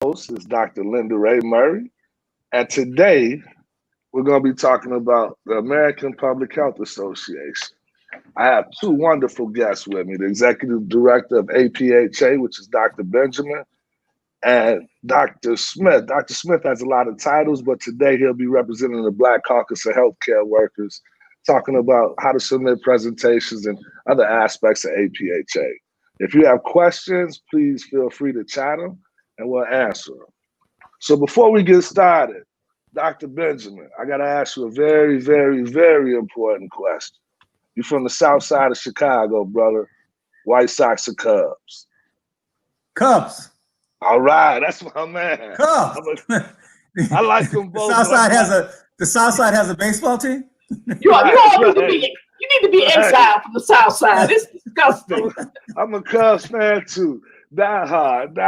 host is Dr. Linda Ray Murray, and today we're going to be talking about the American Public Health Association. I have two wonderful guests with me, the Executive Director of APHA, which is Dr. Benjamin, and Dr. Smith. Dr. Smith has a lot of titles, but today he'll be representing the Black Caucus of Healthcare Workers, talking about how to submit presentations and other aspects of APHA. If you have questions, please feel free to chat them and we'll answer them. So before we get started, Dr. Benjamin, I got to ask you a very, very, very important question. You're from the south side of Chicago, brother. White Sox or Cubs? Cubs. All right, that's my man. Cubs. I like them both. The South Side has a baseball team? You need to be exiled from the South Side. It's disgusting. I'm a Cubs fan too. Die hard.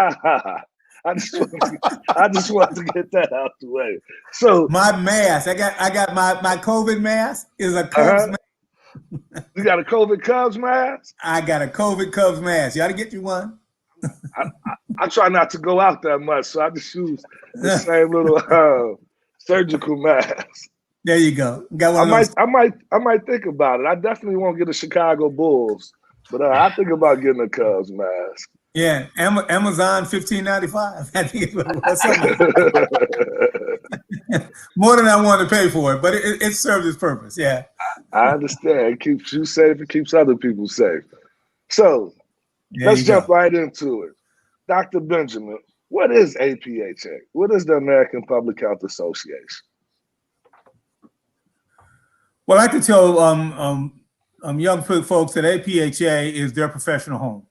I just want to get that out the way. So my mask, I got my COVID mask is a Cubs mask. You got a COVID Cubs mask? I got a COVID Cubs mask. You ought to get you one. I try not to go out that much, so I just use the same little surgical mask. There you go. Got one I might think about it. I definitely won't get a Chicago Bulls, but I think about getting a Cubs mask. Yeah, Amazon $15.95. I think it's more than I wanted to pay for it, but it served its purpose. Yeah, I understand. It keeps you safe. It keeps other people safe. So let's jump right into it. Dr. Benjamin, what is APHA? What is the American Public Health Association? Well, I like to tell young folks that APHA is their professional home.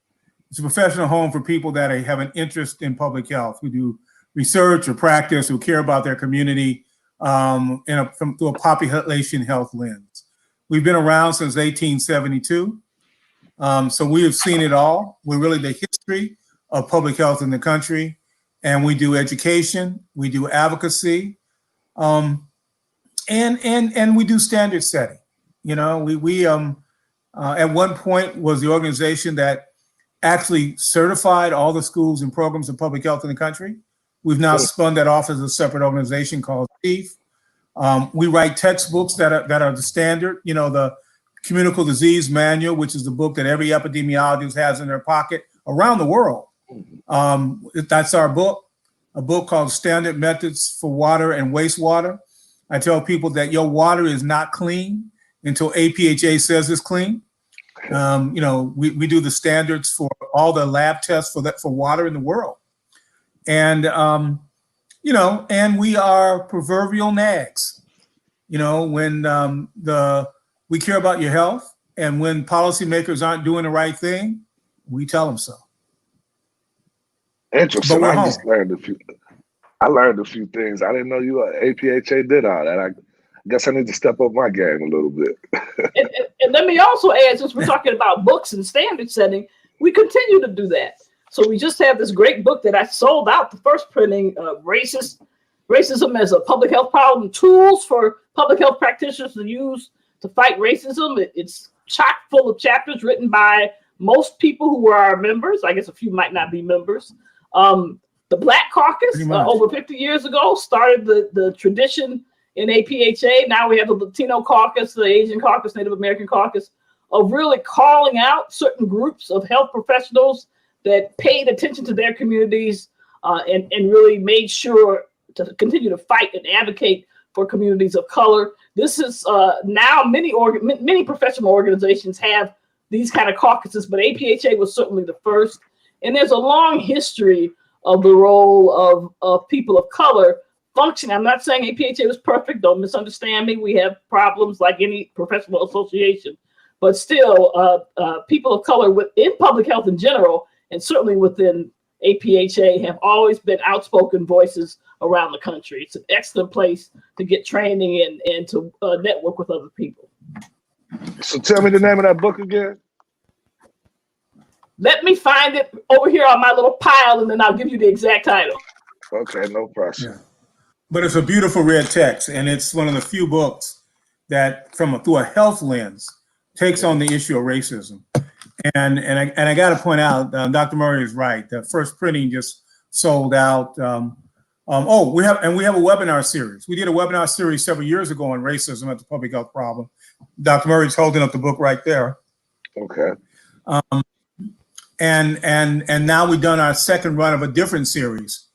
It's a professional home for people that have an interest in public health, who do research or practice, who care about their community through a population health lens. We've been around since 1872, so we have seen it all. We're really the history of public health in the country, and we do education, we do advocacy, and we do standard setting. You know, we at one point was the organization that actually certified all the schools and programs of public health in the country. We've now spun that off as a separate organization called CHIEF. We write textbooks that are the standard, you know, the Communicable Disease Manual, which is the book that every epidemiologist has in their pocket around the world. That's our book, a book called Standard Methods for Water and Wastewater. I tell people that your water is not clean until APHA says it's clean. You know, we do the standards for all the lab tests for water in the world. And, you know, and we are proverbial nags. You know, when we care about your health, and when policymakers aren't doing the right thing, we tell them so. Interesting. I learned a few things. I didn't know APHA did all that. I guess I need to step up my game a little bit. and let me also add, since we're talking about books and standard setting, we continue to do that. So we just have this great book that I sold out, the first printing, Racism as a Public Health Problem, Tools for Public Health Practitioners to Use to Fight Racism. It's chock full of chapters written by most people who were our members. I guess a few might not be members. The Black Caucus over 50 years ago started the tradition in APHA. Now we have the Latino Caucus, the Asian Caucus, Native American Caucus, of really calling out certain groups of health professionals that paid attention to their communities and really made sure to continue to fight and advocate for communities of color. This is now many professional organizations have these kind of caucuses, but APHA was certainly the first. And there's a long history of the role of people of color functioning. I'm not saying APHA was perfect. Don't misunderstand me. We have problems like any professional association, but still people of color within public health in general, and certainly within APHA, have always been outspoken voices around the country. It's an excellent place to get training and to network with other people. So tell me the name of that book again. Let me find it over here on my little pile, and then I'll give you the exact title. Okay, no problem. Yeah. But it's a beautiful red text, and it's one of the few books that, through a health lens, takes on the issue of racism. And I got to point out, Dr. Murray is right. The first printing just sold out. We have a webinar series. We did a webinar series several years ago on racism as a public health problem. Dr. Murray's holding up the book right there. Okay. And now we've done our second run of a different series.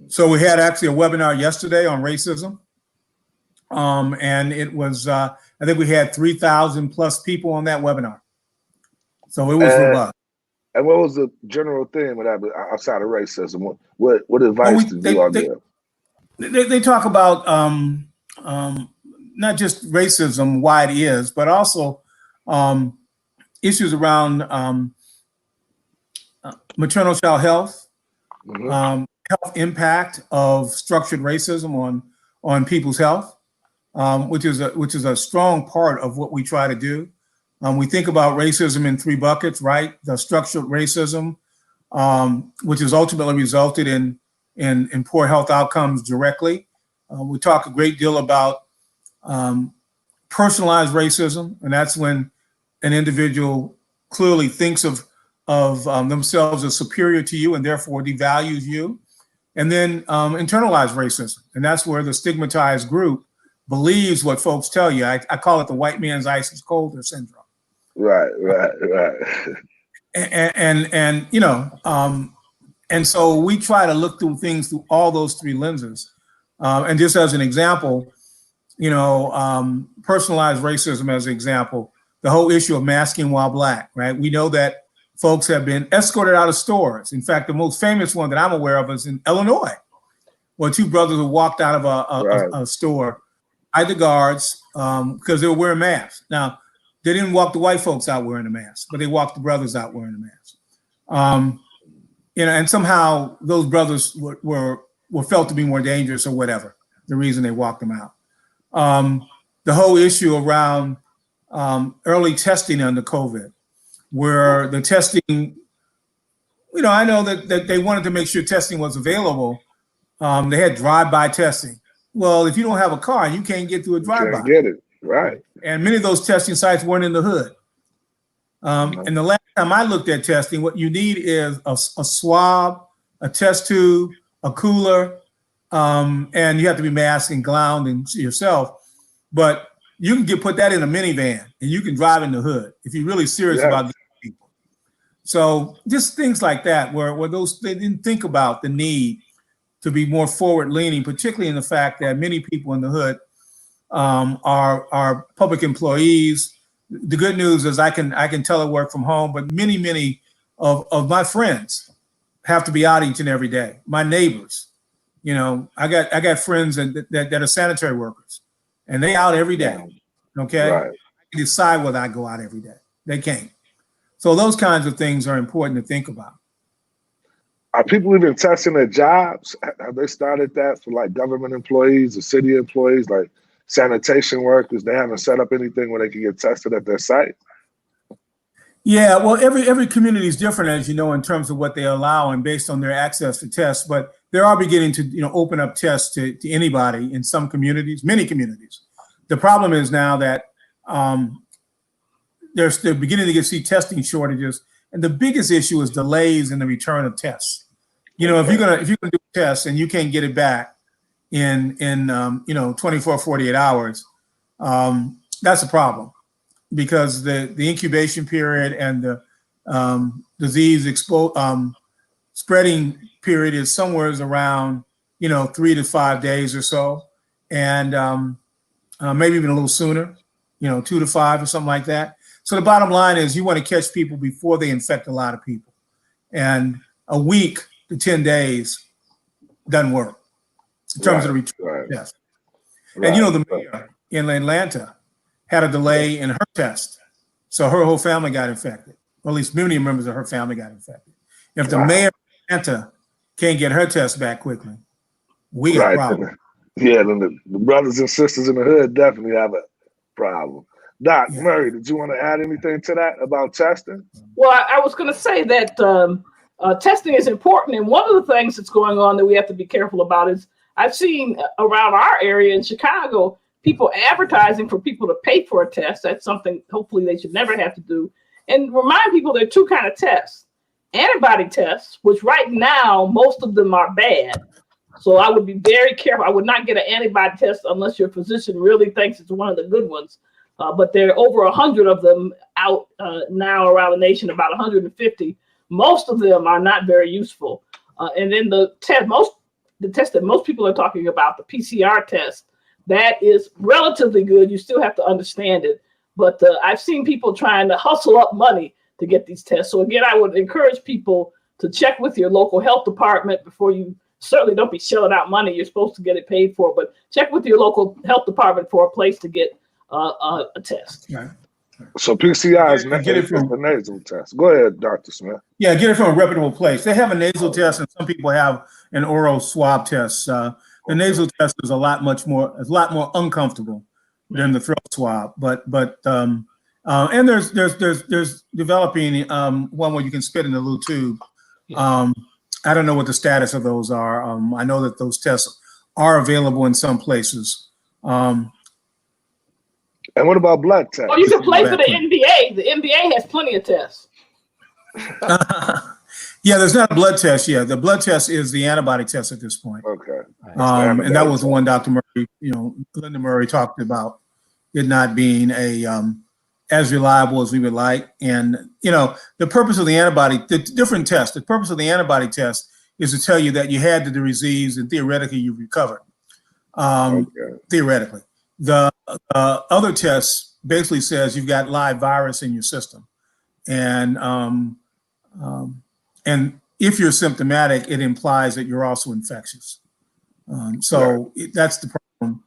So we had actually a webinar yesterday on racism. And it was, I think we had 3,000 plus people on that webinar. So it was robust. And what was the general theme of that outside of racism? What advice did you all give? They talk about not just racism, why it is, but also issues around maternal child health, health impact of structured racism on people's health, which is a strong part of what we try to do. We think about racism in three buckets, right? The structured racism, which has ultimately resulted in poor health outcomes directly. We talk a great deal about personalized racism, and that's when an individual clearly thinks of themselves as superior to you and therefore devalues you. And then internalized racism, and that's where the stigmatized group believes what folks tell you. I call it the white man's ice is colder syndrome. Right. And you know, and so we try to look through things through all those three lenses. And just as an example, you know, personalized racism as an example, the whole issue of masking while Black, right? We know that folks have been escorted out of stores. In fact, the most famous one that I'm aware of is in Illinois, where two brothers were walked out of a store by the guards because they were wearing masks. Now, they didn't walk the white folks out wearing a mask, but they walked the brothers out wearing a mask. You know, and somehow those brothers were felt to be more dangerous or whatever, the reason they walked them out. The whole issue around early testing under COVID, where the testing, you know, I know that they wanted to make sure testing was available. They had drive-by testing. Well, if you don't have a car, you can't get through a drive-by. Can't get it, right. And many of those testing sites weren't in the hood. And the last time I looked at testing, what you need is a swab, a test tube, a cooler, and you have to be masked and gowned and yourself. But you can put that in a minivan and you can drive in the hood if you're really serious about getting people. So just things like that, where they didn't think about the need to be more forward leaning, particularly in the fact that many people in the hood are public employees. The good news is I can telework from home, but many of my friends have to be out each and every day. My neighbors, you know, I got friends that are sanitary workers, and they out every day. Okay, right. I can decide whether I go out every day. They can't. So those kinds of things are important to think about. Are people even testing their jobs? Have they started that for like government employees or city employees, like sanitation workers? They haven't set up anything where they can get tested at their site? Yeah, well, every community is different, as you know, in terms of what they allow and based on their access to tests. But they are beginning to, you know, open up tests to anybody in some communities, many communities. The problem is now that they're beginning to see testing shortages, and the biggest issue is delays in the return of tests. You know, if you're gonna do a test and you can't get it back in 24, 48 hours, that's a problem, because the incubation period and the disease spreading period is somewhere around 3 to 5 days or so, and maybe even a little sooner, 2 to 5 or something like that. So the bottom line is you want to catch people before they infect a lot of people, and a week to 10 days doesn't work in terms of the return test. And the mayor in Atlanta had a delay in her test, so her whole family got infected, or at least many members of her family got infected. If the mayor of Atlanta can't get her test back quickly, we got a problem. Yeah, then the brothers and sisters in the hood definitely have a problem. Doc Murray, did you want to add anything to that about testing? Well, I was going to say that testing is important, and one of the things that's going on that we have to be careful about is I've seen around our area in Chicago, people advertising for people to pay for a test. That's something hopefully they should never have to do. And remind people there are two kinds of tests. antibody tests, which right now, most of them are bad. So I would be very careful. I would not get an antibody test unless your physician really thinks it's one of the good ones. But there are over 100 of them out now around the nation, about 150. Most of them are not very useful. And then the test that most people are talking about, the PCR test, that is relatively good. You still have to understand it. But I've seen people trying to hustle up money to get these tests. So again, I would encourage people to check with your local health department before you, certainly don't be shelling out money. You're supposed to get it paid for, but check with your local health department for a place to get a test. Right. So PCR is Get it from a nasal test. Go ahead, Dr. Smith. Yeah, get it from a reputable place. They have a nasal test, and some people have an oral swab test. The nasal test is a lot more uncomfortable than the throat swab. But and there's developing one where you can spit in a little tube. I don't know what the status of those are. I know that those tests are available in some places. And what about blood tests? Oh, you can play for the NBA. The NBA has plenty of tests. Yeah, there's not a blood test yet. The blood test is the antibody test at this point. Okay. And that was the one Dr. Murray, Linda Murray talked about it not being as reliable as we would like. And, the purpose of the antibody, the purpose of the antibody test is to tell you that you had the disease and theoretically you recovered. Theoretically. The other test basically says you've got live virus in your system. And if you're symptomatic, it implies that you're also infectious. That's the problem.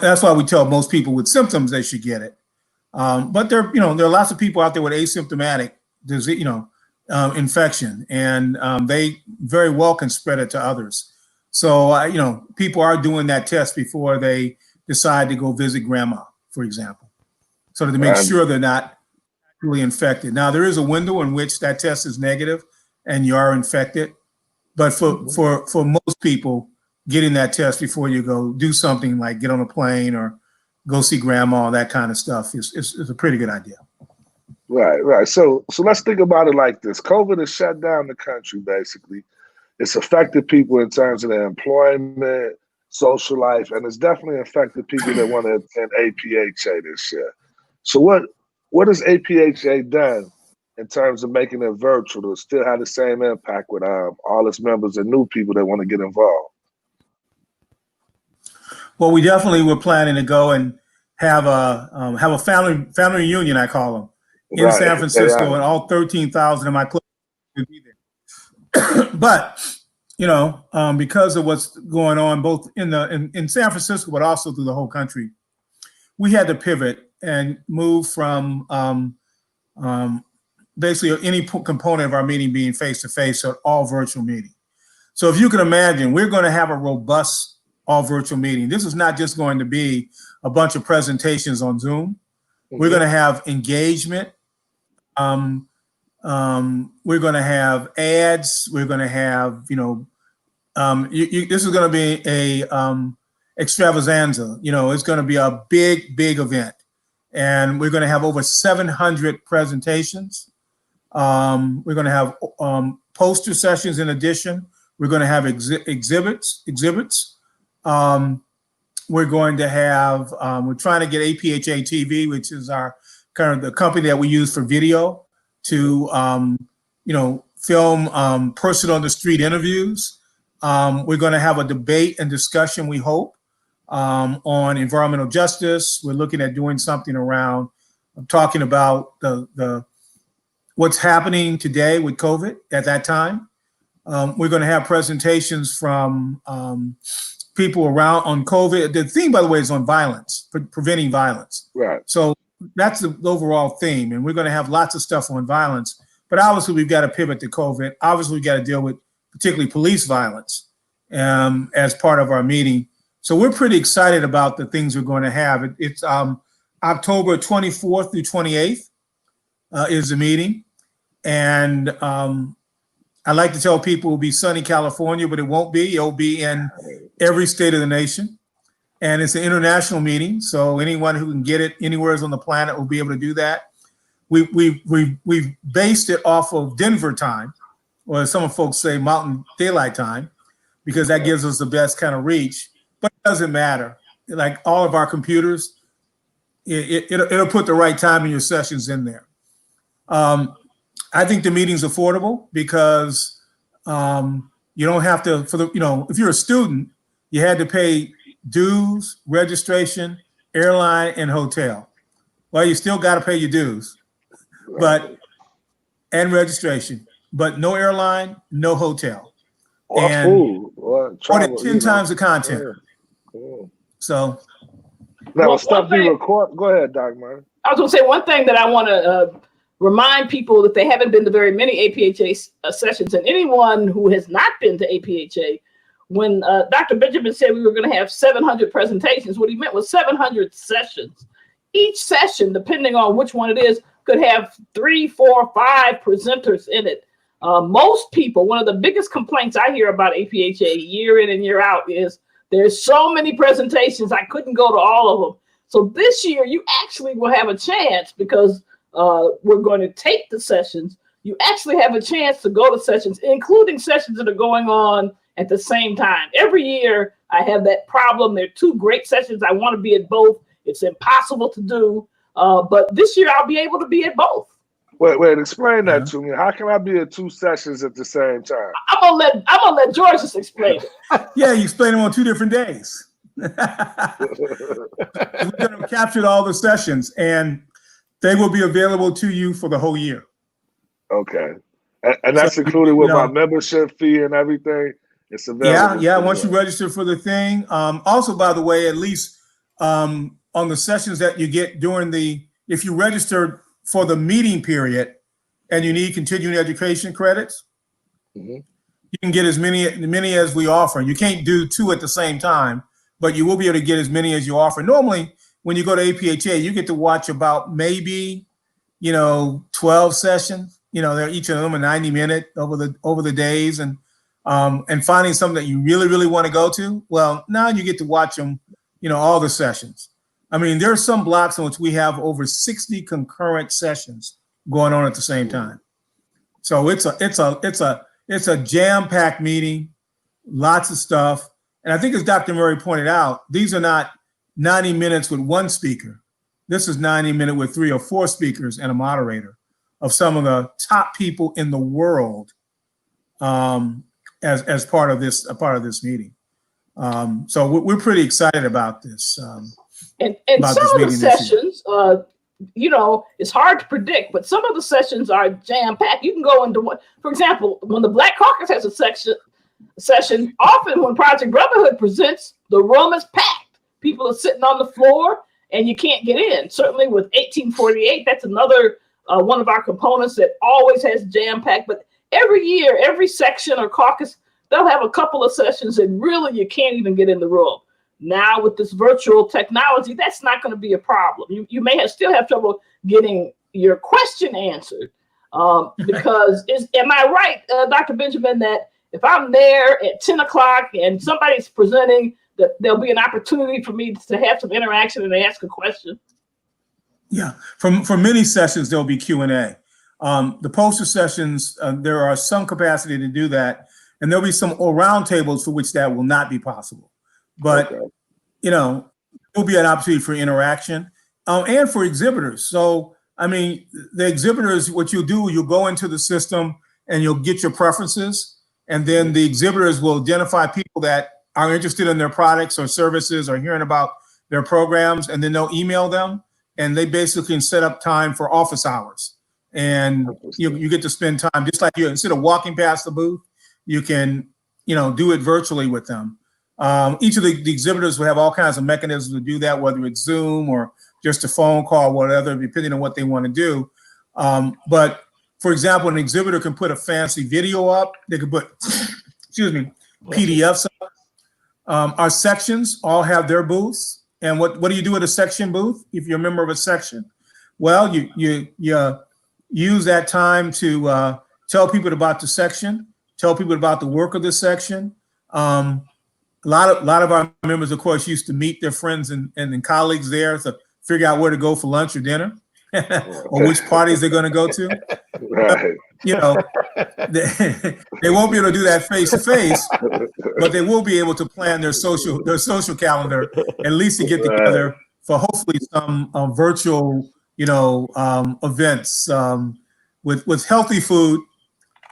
That's why we tell most people with symptoms they should get it. But there are lots of people out there with asymptomatic disease, infection, and they very well can spread it to others. So people are doing that test before they decide to go visit grandma, for example, so to make sure they're not really infected. Now there is a window in which that test is negative and you are infected, but for most people, getting that test before you go do something like get on a plane or go see grandma, that kind of stuff is a pretty good idea. Right. So let's think about it like this. COVID has shut down the country, basically. It's affected people in terms of their employment, social life, and it's definitely affected people that want to attend APHA this year. So what has APHA done in terms of making it virtual to still have the same impact with all its members and new people that want to get involved? Well, we definitely were planning to go and have a family reunion, I call them, in San Francisco, and all 13,000 of my close would be there. But because of what's going on both in San Francisco, but also through the whole country, we had to pivot and move from basically any component of our meeting being face-to-face to all virtual meeting. So if you can imagine, we're going to have a robust all virtual meeting. This is not just going to be a bunch of presentations on Zoom. We're going to have engagement. We're going to have ads. We're going to have, this is going to be a extravaganza. It's going to be a big event. And we're going to have over 700 presentations. We're going to have poster sessions in addition. We're going to have exhibits. We're going to have, we're trying to get APHA TV, which is our kind of the company that we use for video, to, film person on the street interviews. We're going to have a debate and discussion, we hope, on environmental justice. We're looking at doing something around talking about what's happening today with COVID at that time. We're going to have presentations from people around on COVID. The theme, by the way, is on violence, preventing violence. Right. So that's the overall theme. And we're going to have lots of stuff on violence. But obviously, we've got to pivot to COVID. Obviously, we've got to deal with particularly police violence as part of our meeting. So we're pretty excited about the things we're going to have. It's October 24th through 28th is the meeting. And I like to tell people it'll be sunny California, but it won't be. It'll be in every state of the nation. And it's an international meeting, so anyone who can get it anywhere on the planet will be able to do that. we've based it off of Denver time, or some folks say Mountain Daylight Time, because that gives us the best kind of reach. But it doesn't matter. Like all of our computers, it'll put the right time in your sessions in there. I think the meeting's affordable because you don't have to, if you're a student, you had to pay dues, registration, airline, and hotel. Well, you still got to pay your dues, and registration, but no airline, no hotel. Or and food. Or travel, 10 times the content. Yeah. So. Now, stuff you record. Go ahead, Doc, man. I was going to say one thing that I want to remind people that they haven't been to very many APHA sessions, and anyone who has not been to APHA, when Dr. Benjamin said we were going to have 700 presentations, what he meant was 700 sessions. Each session, depending on which one it is, could have 3, 4, 5 presenters in it. Most people, one of the biggest complaints I hear about APHA year in and year out is there's so many presentations, I couldn't go to all of them. So this year, you actually will have a chance because we're going to tape the sessions. You actually have a chance to go to sessions, including sessions that are going on at the same time. Every year, I have that problem. There are 2 great sessions. I want to be at both. It's impossible to do. But this year, I'll be able to be at both. Wait, explain that to me. How can I be at 2 sessions at the same time? I'm gonna let George just explain it. Yeah, you explain them on 2 different days. We're going to capture all the sessions, and they will be available to you for the whole year. Okay, and that's included with my membership fee and everything. It's available. Yeah. Once you register for the thing. Also, by the way, at least on the sessions that you get if you registered for the meeting period and you need continuing education credits, you can get as many as we offer. You can't do 2 at the same time, but you will be able to get as many as you offer. Normally, when you go to APHA, you get to watch about maybe, 12 sessions. They're each of them a 90-minute over the days, and finding something that you really, really want to go to. Well, now you get to watch them, all the sessions. I mean, there are some blocks in which we have over 60 concurrent sessions going on at the same time. So it's a jam-packed meeting, lots of stuff. And I think as Dr. Murray pointed out, these are not 90 minutes with 1 speaker. This is 90 minutes with 3 or 4 speakers and a moderator of some of the top people in the world as part of this meeting. So we're pretty excited about this. And some of the sessions, it's hard to predict, but some of the sessions are jam-packed. You can go into one, for example, when the Black Caucus has a session, often when Project Brotherhood presents, the room is packed. People are sitting on the floor and you can't get in. Certainly with 1848, that's another one of our components that always has jam-packed. But every year, every section or caucus, they'll have a couple of sessions that really you can't even get in the room. Now with this virtual technology, that's not going to be a problem. You may still have trouble getting your question answered because am I right, Dr. Benjamin, that if I'm there at 10 o'clock and somebody's presenting, that there'll be an opportunity for me to have some interaction and ask a question? Yeah, for many sessions, there'll be Q&A. The poster sessions, there are some capacity to do that, and there'll be some roundtables for which that will not be possible. But, there'll be an opportunity for interaction and for exhibitors. So, I mean, the exhibitors, what you'll do, you'll go into the system and you'll get your preferences. And then the exhibitors will identify people that are interested in their products or services or hearing about their programs. And then they'll email them and they basically can set up time for office hours. And you get to spend time, just like instead of walking past the booth, you can, do it virtually with them. Each of the exhibitors will have all kinds of mechanisms to do that, whether it's Zoom or just a phone call, whatever, depending on what they want to do. But for example, an exhibitor can put a fancy video up. They could put, PDFs up. Our sections all have their booths. And what do you do at a section booth if you're a member of a section? Well, you use that time to tell people about the section, tell people about the work of the section. A lot of our members, of course, used to meet their friends and colleagues there to figure out where to go for lunch or dinner. or which parties they're going to go to. Right. You know, they won't be able to do that face to face, but they will be able to plan their social calendar, at least to get together for hopefully some virtual, events with healthy food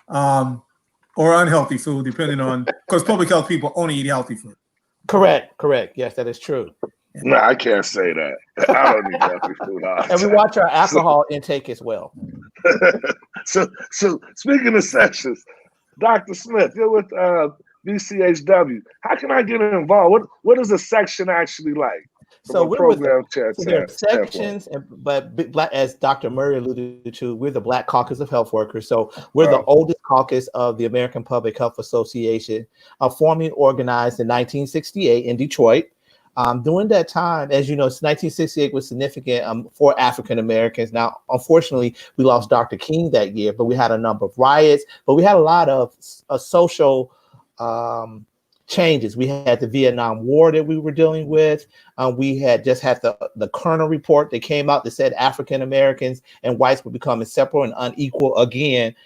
or unhealthy food, depending on, because public health people only eat healthy food. Correct. Yes, that is true. No, I can't say that. I don't eat healthy food all the And we time. watch our alcohol intake as well. So speaking of sessions, Dr. Smith, you're with BCHW. How can I get involved? What is a section actually like? So we're with there are standpoint. sections, but as Dr. Murray alluded to, we're the Black Caucus of Health Workers. So we're the oldest caucus of the American Public Health Association, formally organized in 1968 in Detroit. During that time, as you know, 1968 was significant for African Americans. Now, unfortunately, we lost Dr. King that year, but we had a number of riots, but we had a lot of social changes. We had the Vietnam War that we were dealing with. We had just had the Kerner report that came out that said African Americans and whites were becoming separate and unequal again.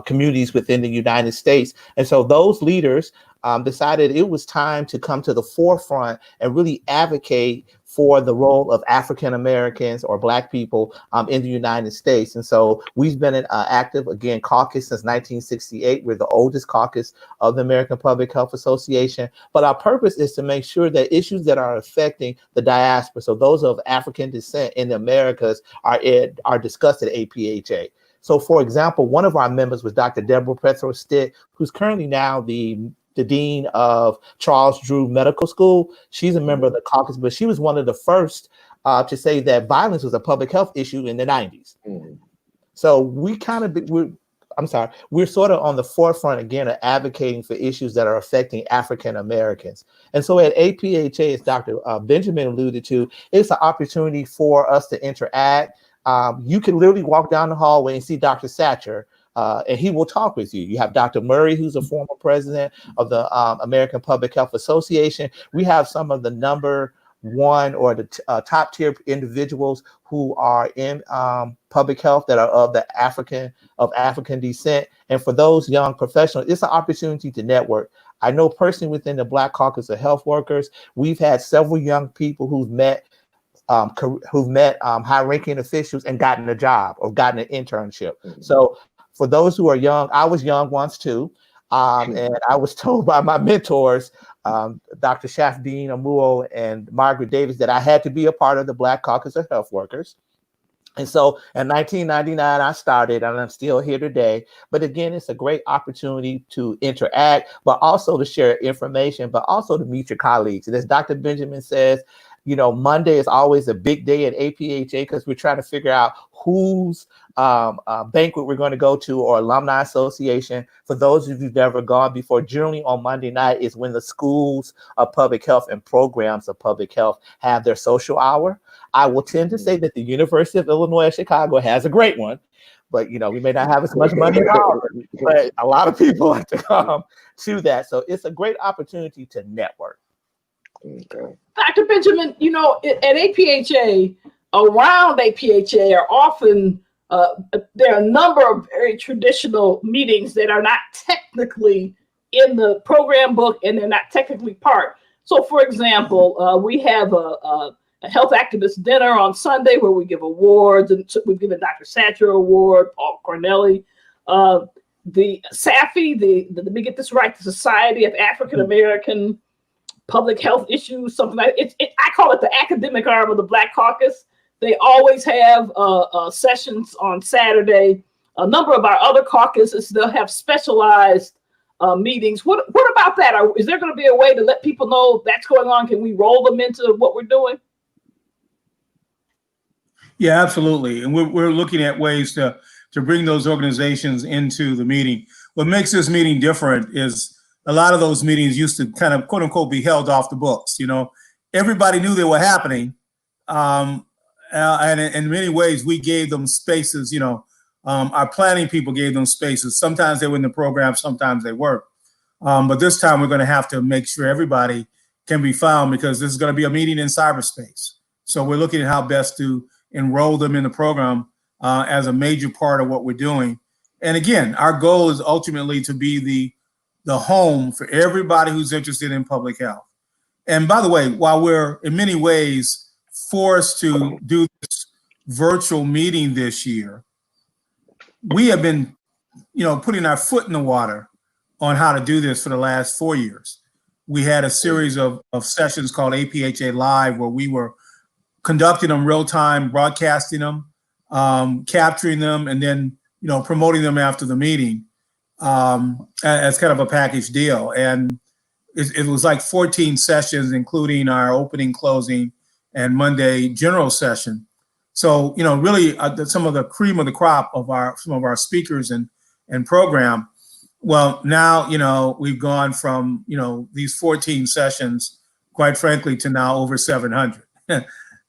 Communities within the United States. And so those leaders decided it was time to come to the forefront and really advocate for the role of African Americans or Black people in the United States. And so we've been an active, again, caucus since 1968. We're the oldest caucus of the American Public Health Association. But our purpose is to make sure that issues that are affecting the diaspora, so those of African descent in the Americas, are discussed at APHA. So, for example, one of our members was Dr. Deborah Petro-Stitt, who's currently now the dean of Charles Drew Medical School. She's a member of the caucus, but she was one of the first to say that violence was a public health issue in the 90s. Mm-hmm. So we're sort of on the forefront again of advocating for issues that are affecting African Americans. And so at APHA, as Dr. Benjamin alluded to, it's an opportunity for us to interact. You can literally walk down the hallway and see Dr. Satcher, and he will talk with you. You have Dr. Murray, who's a former president of the American Public Health Association. We have some of the number one or the top tier individuals who are in public health that are of African descent. And for those young professionals, it's an opportunity to network. I know personally within the Black Caucus of Health Workers, we've had several young people who've met high-ranking officials and gotten a job or gotten an internship. Mm-hmm. So for those who are young, I was young once too, and I was told by my mentors, Dr. Shafdeen Amuo and Margaret Davis, that I had to be a part of the Black Caucus of Health Workers. And so in 1999, I started, and I'm still here today. But again, it's a great opportunity to interact, but also to share information, but also to meet your colleagues. And as Dr. Benjamin says, Monday is always a big day at APHA because we're trying to figure out whose banquet we're going to go to or alumni association. For those of you who've never gone before, generally on Monday night is when the schools of public health and programs of public health have their social hour. I will tend to say that the University of Illinois at Chicago has a great one, but we may not have as much money as ours, but a lot of people like to come to that. So it's a great opportunity to network. Okay. Dr. Benjamin, at APHA, around APHA are often, there are a number of very traditional meetings that are not technically in the program book and they're not technically part. So for example, we have a health activist dinner on Sunday where we give awards, and we've given Dr. Satcher Award, Paul Corneli, the SAFI, let me get this right, the Society of African American Public Health Issues, something like it. I call it the academic arm of the Black Caucus. They always have sessions on Saturday. A number of our other caucuses, they'll have specialized meetings. What about that? Is there going to be a way to let people know that's going on? Can we roll them into what we're doing? Yeah, absolutely. And we're looking at ways to bring those organizations into the meeting. What makes this meeting different is a lot of those meetings used to kind of, quote unquote, be held off the books. Everybody knew they were happening. And in many ways, we gave them spaces, our planning people gave them spaces. Sometimes they were in the program, sometimes they weren't. But this time we're going to have to make sure everybody can be found because this is going to be a meeting in cyberspace. So we're looking at how best to enroll them in the program as a major part of what we're doing. And again, our goal is ultimately to be the home for everybody who's interested in public health. And by the way, while we're in many ways forced to do this virtual meeting this year, we have been, putting our foot in the water on how to do this for the last 4 years. We had a series of sessions called APHA Live, where we were conducting them real time, broadcasting them, capturing them, and then promoting them after the meeting as kind of a package deal. And it was like 14 sessions, including our opening, closing, and Monday general session. So, really some of the cream of the crop of some of our speakers and program. Well, now, we've gone from, these 14 sessions, quite frankly, to now over 700.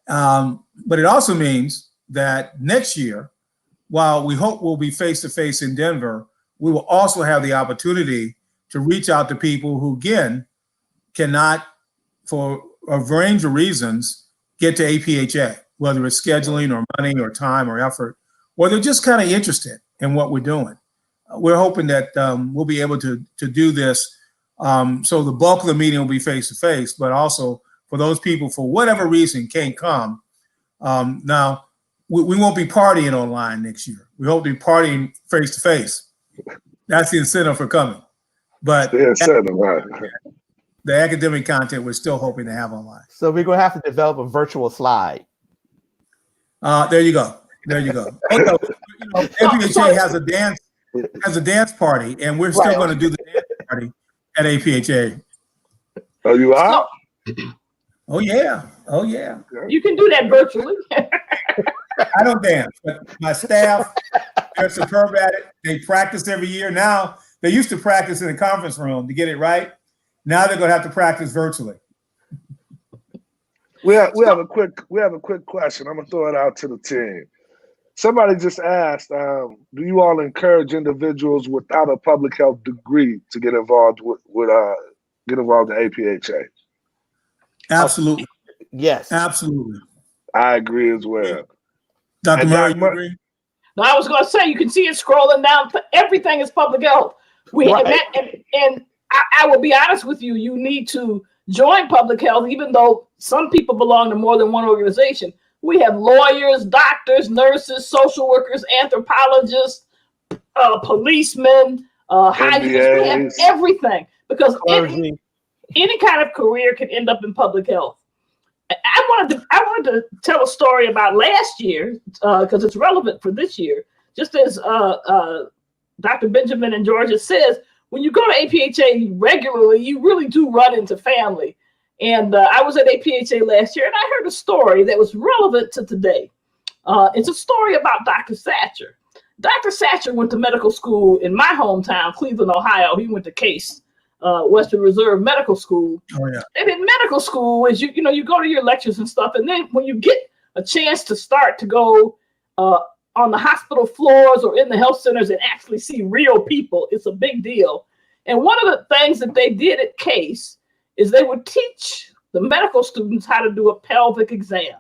But it also means that next year, while we hope we'll be face-to-face in Denver, we will also have the opportunity to reach out to people who, again, cannot, for a range of reasons, get to APHA, whether it's scheduling or money or time or effort, or they're just kind of interested in what we're doing. We're hoping that we'll be able to do this. So the bulk of the meeting will be face-to-face, but also for those people, for whatever reason, can't come. Now, we won't be partying online next year. We hope to be partying face-to-face. That's the incentive for coming. But the academic content we're still hoping to have online. So we're going to have to develop a virtual slide. There you go. APHA has a dance party, and we're still going to do the dance party at APHA. Oh, you are? Oh yeah. You can do that virtually. I don't dance, but my staff, they're superb at it. They practice every year. Now, they used to practice in the conference room to get it right. Now they're going to have to practice virtually. We have a quick question. I'm gonna throw it out to the team. Somebody just asked, do you all encourage individuals without a public health degree to get involved in APHA? Absolutely. Yes. Absolutely. I agree as well. Dr. Murray, you agree? No, I was going to say, you can see it scrolling down. Everything is public health. And I will be honest with you, you need to join public health, even though some people belong to more than one organization. We have lawyers, doctors, nurses, social workers, anthropologists, policemen, hygienists. We have everything, because any kind of career can end up in public health. I wanted to tell a story about last year because it's relevant for this year. Just as Dr. Benjamin in Georgia says, when you go to APHA regularly, you really do run into family. And I was at APHA last year, and I heard a story that was relevant to today. It's a story about Dr. Satcher. Dr. Satcher went to medical school in my hometown, Cleveland, Ohio. He went to Case, Western Reserve Medical School. Oh, yeah. And in medical school, is you go to your lectures and stuff, and then when you get a chance to start to go on the hospital floors or in the health centers and actually see real people, it's a big deal. And one of the things that they did at Case is they would teach the medical students how to do a pelvic exam.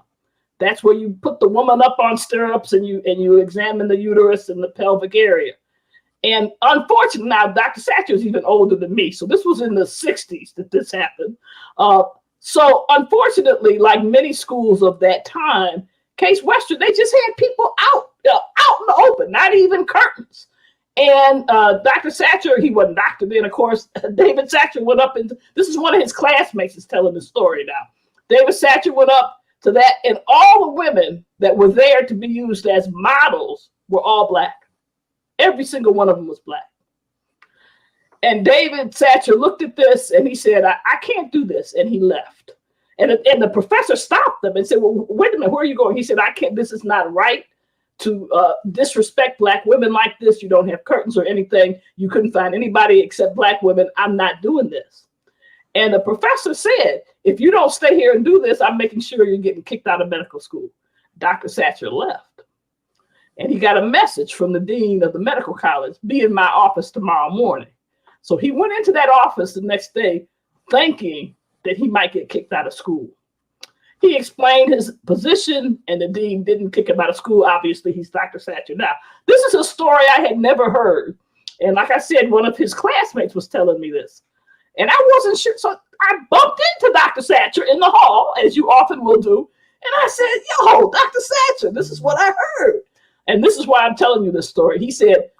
That's where you put the woman up on stirrups and you examine the uterus and the pelvic area. And unfortunately, now Dr. Satcher is even older than me, so this was in the 60s that this happened. So unfortunately, like many schools of that time, Case Western, they just had people out in the open, not even curtains. And Dr. Satcher, he wasn't doctor then, of course. David Satcher went up into, this is one of his classmates is telling the story now. David Satcher went up to that, and all the women that were there to be used as models were all Black. Every single one of them was Black. And David Satcher looked at this and he said, I can't do this. And he left. And the professor stopped him and said, well, wait a minute, where are you going? He said, I can't, this is not right to disrespect Black women like this. You don't have curtains or anything. You couldn't find anybody except Black women. I'm not doing this. And the professor said, if you don't stay here and do this, I'm making sure you're getting kicked out of medical school. Dr. Satcher left. And he got a message from the dean of the medical college, be in my office tomorrow morning. So he went into that office the next day thinking that he might get kicked out of school. He explained his position, and the dean didn't kick him out of school. Obviously, he's Dr. Satcher. Now, this is a story I had never heard. And like I said, one of his classmates was telling me this. And I wasn't sure. So I bumped into Dr. Satcher in the hall, as you often will do. And I said, yo, Dr. Satcher, this is what I heard. And this is why I'm telling you this story. He said,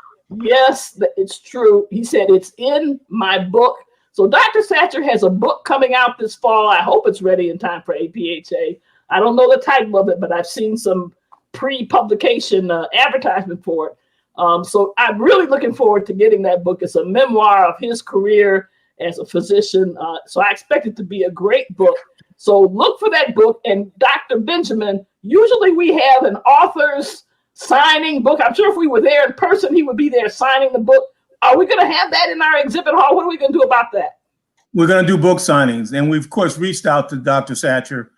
yes, it's true. He said, it's in my book. So Dr. Satcher has a book coming out this fall. I hope it's ready in time for APHA. I don't know the title of it, but I've seen some pre-publication advertisement for it. So I'm really looking forward to getting that book. It's a memoir of his career as a physician. So I expect it to be a great book. So look for that book. And Dr. Benjamin, usually we have an author's signing book. I'm sure if we were there in person, he would be there signing the book. Are we going to have that in our exhibit hall? What are we going to do about that? We're going to do book signings, and we've of course reached out to Dr. Satcher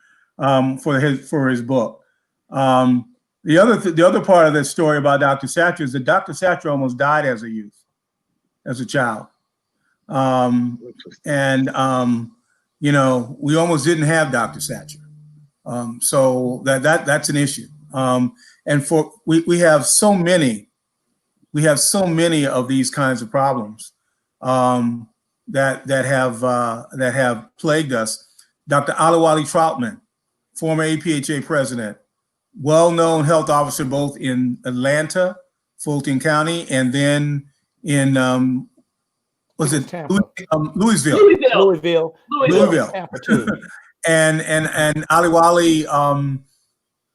for his book. The other part of the story about Dr. Satcher is that Dr. Satcher almost died as a child, you know, we almost didn't have Dr. Satcher, so that's an issue. And we have so many. We have so many of these kinds of problems that have plagued us. Dr. Alawali Troutman, former APHA president, well-known health officer both in Atlanta, Fulton County, and then in Louisville. Louisville. Tampa too. and Alawali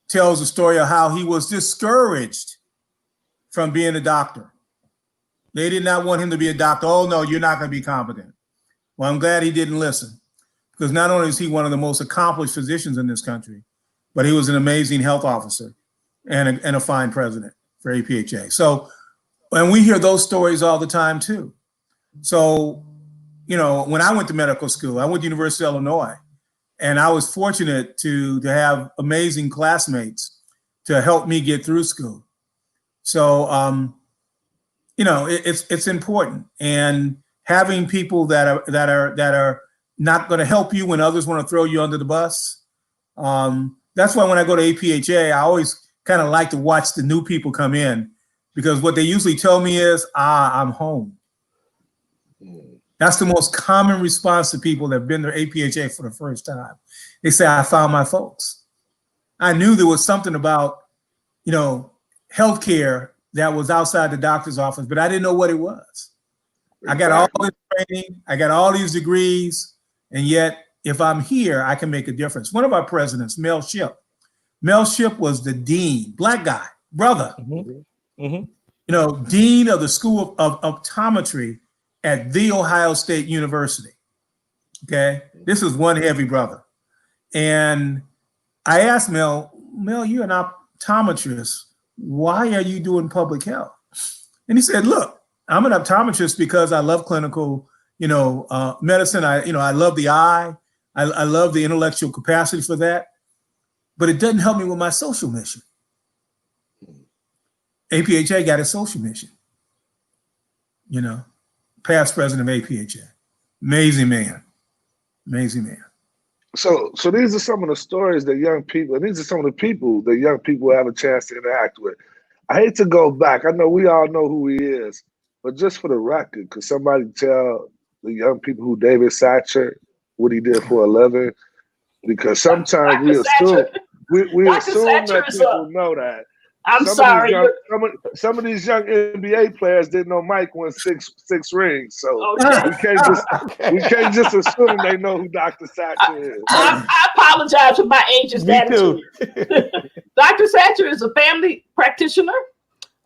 tells a story of how he was discouraged from being a doctor. They did not want him to be a doctor. Oh no, you're not going to be competent. Well, I'm glad he didn't listen, because not only is he one of the most accomplished physicians in this country, but he was an amazing health officer and a fine president for APHA. So, and we hear those stories all the time too. So, you know, when I went to medical school, I went to University of Illinois, and I was fortunate to have amazing classmates to help me get through school. So, you know, it's important, and having people that are not going to help you when others want to throw you under the bus. That's why when I go to APHA, I always kind of like to watch the new people come in, because what they usually tell me is, I'm home. That's the most common response to people that have been to APHA for the first time. They say, I found my folks. I knew there was something about, you know, healthcare that was outside the doctor's office, but I didn't know what it was. I got all this training, I got all these degrees, and yet if I'm here, I can make a difference. One of our presidents, Mel Shipp was the dean, black guy, brother, you know, dean of the School of Optometry at The Ohio State University. Okay, this is one heavy brother. And I asked Mel, you're an optometrist. Why are you doing public health? And he said, look, I'm an optometrist because I love clinical, you know, medicine. I love the eye. I love the intellectual capacity for that, but it doesn't help me with my social mission. APHA got a social mission, you know, past president of APHA, amazing man. So these are some of the stories that young people, and these are some of the people that young people have a chance to interact with. I hate to go back. I know we all know who he is, but just for the record, could somebody tell the young people who David Satcher, what he did for a living? Because sometimes we assume that people know that. I'm sorry. Some of these young NBA players didn't know Mike won six rings, so we can't just assume they know who Dr. Satcher is. I apologize for my ageist attitude. Dr. Satcher is a family practitioner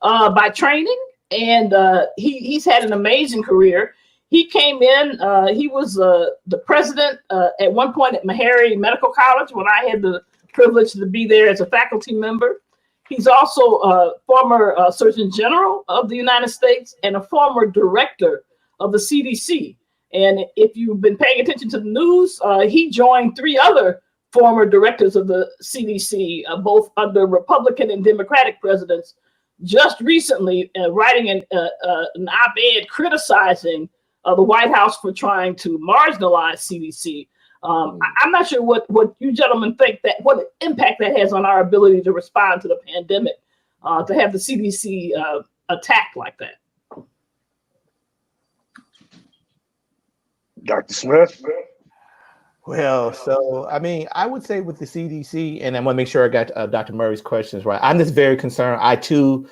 by training, and he's had an amazing career. He came in, he was the president at one point at Meharry Medical College when I had the privilege to be there as a faculty member. He's also a former Surgeon General of the United States and a former director of the CDC. And if you've been paying attention to the news, he joined 3 other former directors of the CDC, both under Republican and Democratic presidents, just recently writing an op-ed criticizing the White House for trying to marginalize CDC. I'm not sure what you gentlemen think what impact that has on our ability to respond to the pandemic, to have the CDC attack like that. Dr. Smith? Well, so I mean, I would say with the CDC, and I want to make sure I got Dr. Murray's questions right. I'm just very concerned. I too,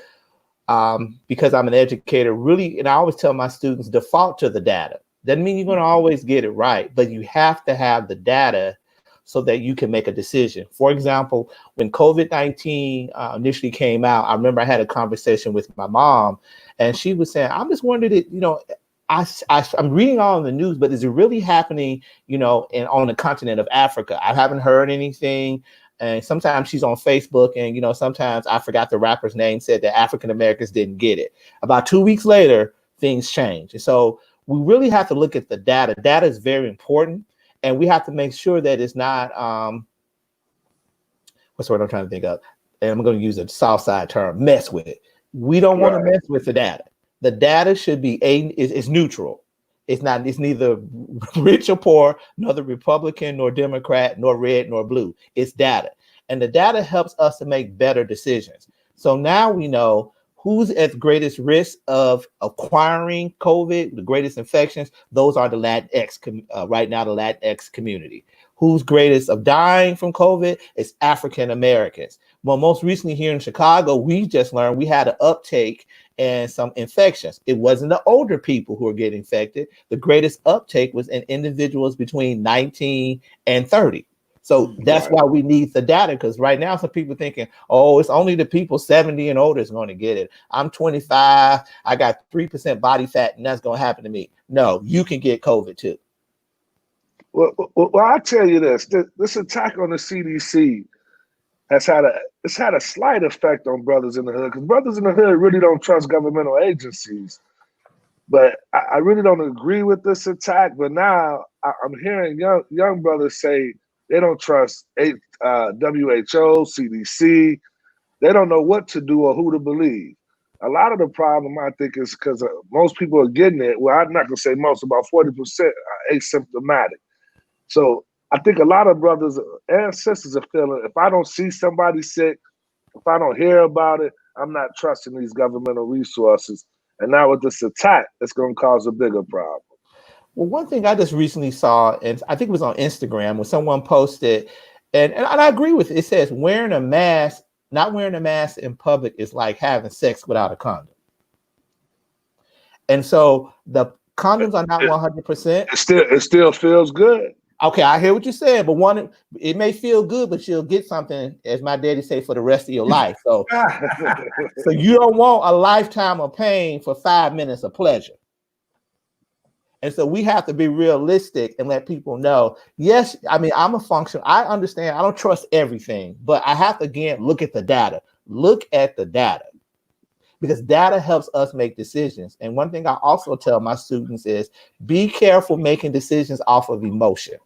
because I'm an educator, really, and I always tell my students, default to the data. Doesn't mean you're going to always get it right, but you have to have the data so that you can make a decision. For example, when COVID-19 initially came out, I remember I had a conversation with my mom, and she was saying, I'm just wondering, I'm reading all in the news, but is it really happening, on the continent of Africa? I haven't heard anything. And sometimes she's on Facebook, and, sometimes I forgot the rapper's name, said that African Americans didn't get it. About 2 weeks later, things change. And so we really have to look at the data. Data is very important. And we have to make sure that it's not, what's the word I'm trying to think of? And I'm going to use a South Side term, mess with it. We don't want to mess with the data. The data should be is neutral. It's neither rich or poor, nor the Republican, nor Democrat, nor red, nor blue. It's data. And the data helps us to make better decisions. So now we know who's at greatest risk of acquiring COVID, the greatest infections. Those are the Latinx, right now, the Latinx community. Who's greatest of dying from COVID is African Americans. Well, most recently here in Chicago, we just learned we had an uptake and some infections. It wasn't the older people who were getting infected. The greatest uptake was in individuals between 19 and 30. So that's why we need the data, because right now some people thinking, oh, it's only the people 70 and older is going to get it. I'm 25, I got 3% body fat, and that's going to happen to me. No, you can get COVID too. Well, I'll tell you this. This attack on the CDC has had a slight effect on brothers in the hood, because brothers in the hood really don't trust governmental agencies. But I really don't agree with this attack. But now I'm hearing young brothers say they don't trust WHO, CDC. They don't know what to do or who to believe. A lot of the problem, I think, is because most people are getting it. Well, I'm not going to say most, about 40% are asymptomatic. So I think a lot of brothers and sisters are feeling, if I don't see somebody sick, if I don't hear about it, I'm not trusting these governmental resources. And now with this attack, it's going to cause a bigger problem. Well, one thing I just recently saw, and I think it was on Instagram, when someone posted, and I agree with it. It says not wearing a mask in public is like having sex without a condom. And so the condoms are not 100%. It still feels good. Okay, I hear what you're saying, but it may feel good, but you'll get something, as my daddy say, for the rest of your life. So, so you don't want a lifetime of pain for 5 minutes of pleasure. And so we have to be realistic and let people know, yes, I mean, I understand, I don't trust everything, but I have to, again, look at the data. Look at the data, because data helps us make decisions. And one thing I also tell my students is be careful making decisions off of emotion,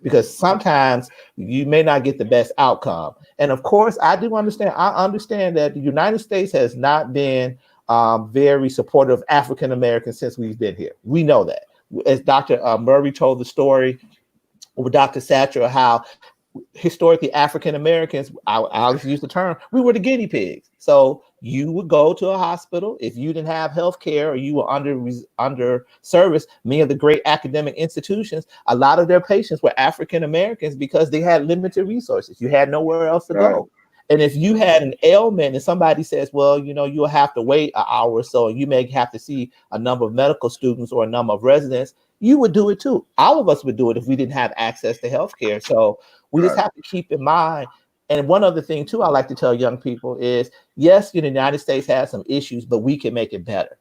because sometimes you may not get the best outcome. And of course, I understand that the United States has not been very supportive of African Americans since we've been here. We know that. As Dr. Murray told the story with Dr. Satcher, how historically African Americans, I'll use the term, we were the guinea pigs. So you would go to a hospital if you didn't have health care or you were under service. Many of the great academic institutions, a lot of their patients were African Americans because they had limited resources. You had nowhere else to go. And if you had an ailment and somebody says, well, you'll have to wait an hour or so, and you may have to see a number of medical students or a number of residents, you would do it too. All of us would do it if we didn't have access to healthcare. So we just have to keep in mind. And one other thing too, I like to tell young people is, yes, the United States has some issues, but we can make it better,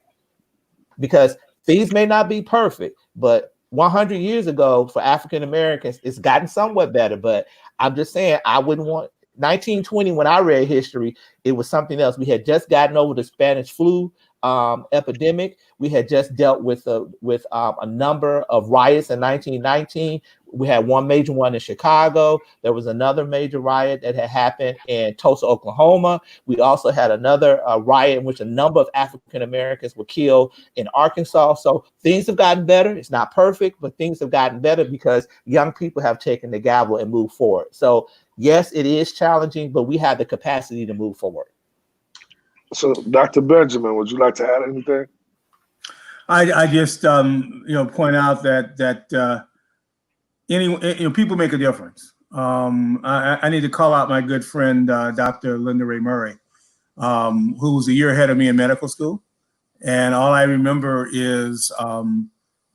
because things may not be perfect, but 100 years ago for African Americans, it's gotten somewhat better. But I'm just saying, I wouldn't want 1920, when I read history, it was something else. We had just gotten over the Spanish flu epidemic. We had just dealt with a number of riots in 1919. We had one major one in Chicago. There was another major riot that had happened in Tulsa, Oklahoma. We also had another riot in which a number of African Americans were killed in Arkansas. So things have gotten better. It's not perfect, but things have gotten better because young people have taken the gavel and moved forward. So yes, it is challenging, but we have the capacity to move forward. So, Dr. Benjamin, would you like to add anything? I just point out that people make a difference. I need to call out my good friend Dr. Linda Ray Murray, who was a year ahead of me in medical school, and all I remember is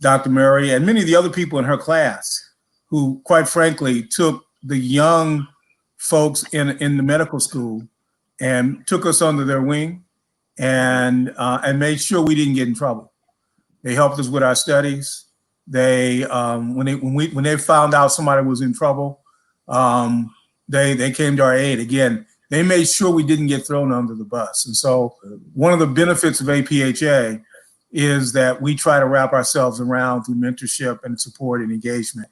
Dr. Murray and many of the other people in her class who, quite frankly, took the young folks in the medical school and took us under their wing and made sure we didn't get in trouble. They helped us with our studies. They when they found out somebody was in trouble, they came to our aid. Again, they made sure we didn't get thrown under the bus. And so one of the benefits of APHA is that we try to wrap ourselves around through mentorship and support and engagement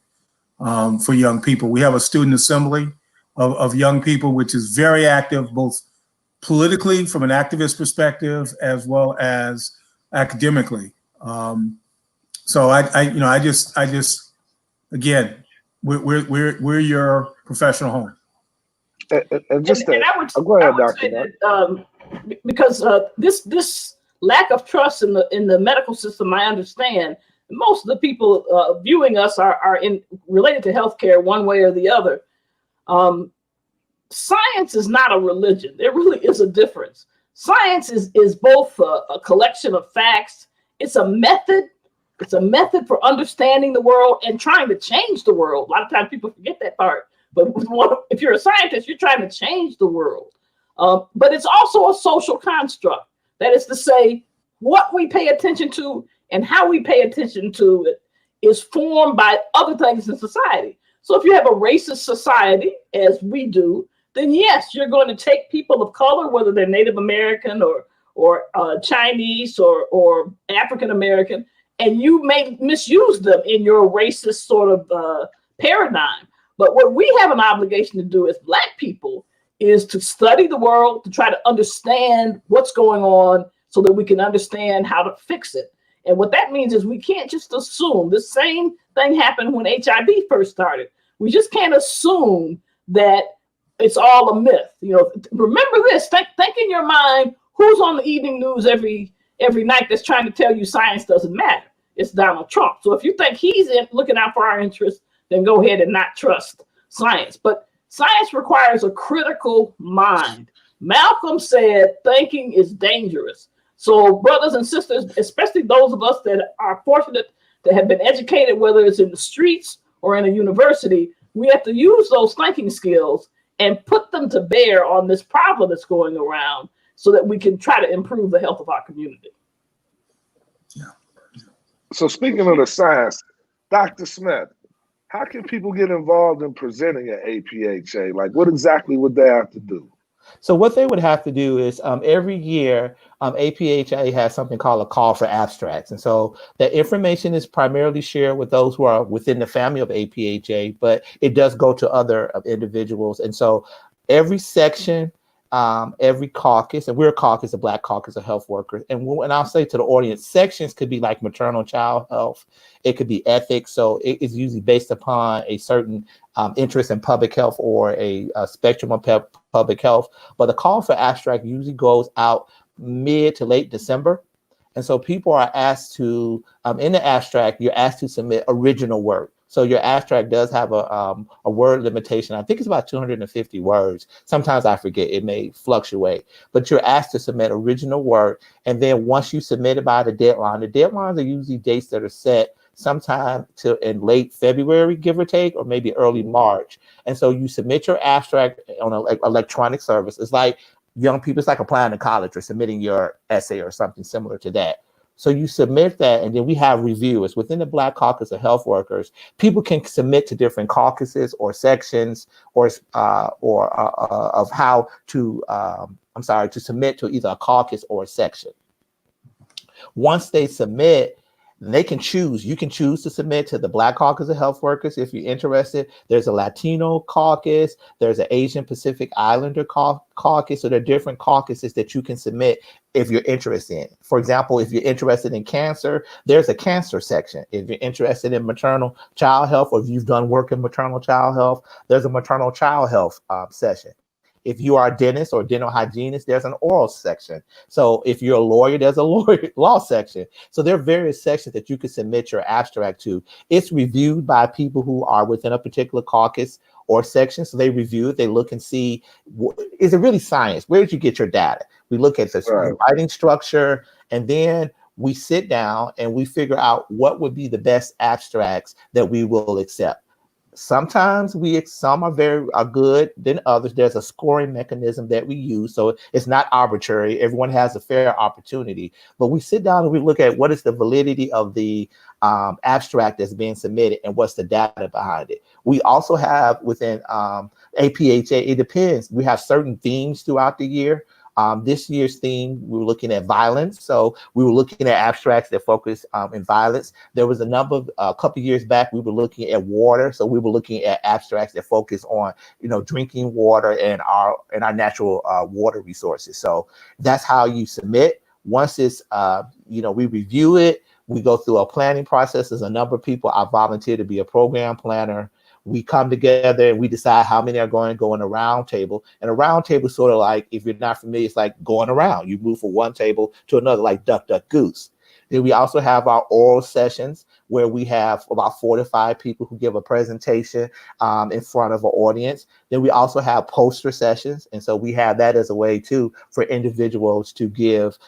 for young people. We have a student assembly of young people, which is very active, both politically from an activist perspective, as well as academically. So I just again, we're your professional home. And just I would say that, because this lack of trust in the medical system, I understand. Most of the people viewing us are related to healthcare one way or the other. Science is not a religion. There really is a difference. Science is both a collection of facts. It's a method. It's a method for understanding the world and trying to change the world. A lot of times people forget that part. But if you're a scientist, you're trying to change the world. But it's also a social construct. That is to say, what we pay attention to and how we pay attention to it is formed by other things in society. So if you have a racist society, as we do, then yes, you're going to take people of color, whether they're Native American or Chinese or African American, and you may misuse them in your racist sort of paradigm. But what we have an obligation to do as Black people is to study the world, to try to understand what's going on so that we can understand how to fix it. And what that means is we can't just assume. The same thing happened when HIV first started. We just can't assume that it's all a myth. Remember this, think in your mind, who's on the evening news every night that's trying to tell you science doesn't matter? It's Donald Trump. So if you think he's looking out for our interests, then go ahead and not trust science. But science requires a critical mind. Malcolm said thinking is dangerous. So brothers and sisters, especially those of us that are fortunate to have been educated, whether it's in the streets or in a university, we have to use those thinking skills and put them to bear on this problem that's going around so that we can try to improve the health of our community. Yeah. So speaking of the science, Dr. Smith, how can people get involved in presenting at APHA? Like, what exactly would they have to do? So what they would have to do is every year, APHA has something called a call for abstracts. And so the information is primarily shared with those who are within the family of APHA, but it does go to other individuals. And so every section, every caucus, and we're a caucus, a Black caucus of health workers. And I'll say to the audience, sections could be like maternal child health. It could be ethics. So it is usually based upon a certain interest in public health or a spectrum of public health. But the call for abstract usually goes out mid to late December. And so people are asked to, in the abstract, you're asked to submit original work. So your abstract does have a word limitation. I think it's about 250 words. Sometimes I forget, it may fluctuate, but you're asked to submit original work. And then once you submit it by the deadlines are usually dates that are set sometime in late February, give or take, or maybe early March. And so you submit your abstract on an electronic service. It's like young people, it's like applying to college or submitting your essay or something similar to that. So you submit that, and then we have reviewers within the Black Caucus of Health Workers. People can submit to different caucuses or sections, or of how to to submit to either a caucus or a section. Once they submit, And they can choose. You can choose to submit to the Black Caucus of Health Workers if you're interested. There's a Latino caucus. There's an Asian Pacific Islander caucus. So there are different caucuses that you can submit if you're interested in. For example, if you're interested in cancer, there's a cancer section. If you're interested in maternal child health, or if you've done work in maternal child health, there's a maternal child health session. If you are a dentist or dental hygienist, there's an oral section. So if you're a lawyer, there's a law section. So there are various sections that you can submit your abstract to. It's reviewed by people who are within a particular caucus or section. So they review it, they look and see, is it really science? Where did you get your data? We look at the writing structure, and then we sit down and we figure out what would be the best abstracts that we will accept. Sometimes some are good than others. There's a scoring mechanism that we use, so it's not arbitrary. Everyone has a fair opportunity, but we sit down and we look at what is the validity of the abstract that's being submitted and what's the data behind it. We also have within APHA, it depends. We have certain themes throughout the year. This year's theme, we were looking at violence. So we were looking at abstracts that focus in violence. There was a couple years back, we were looking at water. So we were looking at abstracts that focus on, drinking water and our natural water resources. So that's how you submit. Once it's, we review it, we go through a planning process. There's a number of people. I volunteer to be a program planner. We come together and we decide how many are going to go in a round table. And a round table is sort of like, if you're not familiar, it's like going around. You move from one table to another, like duck, duck, goose. Then we also have our oral sessions where we have about 4 to 5 people who give a presentation in front of an audience. Then we also have poster sessions. And so we have that as a way too for individuals to give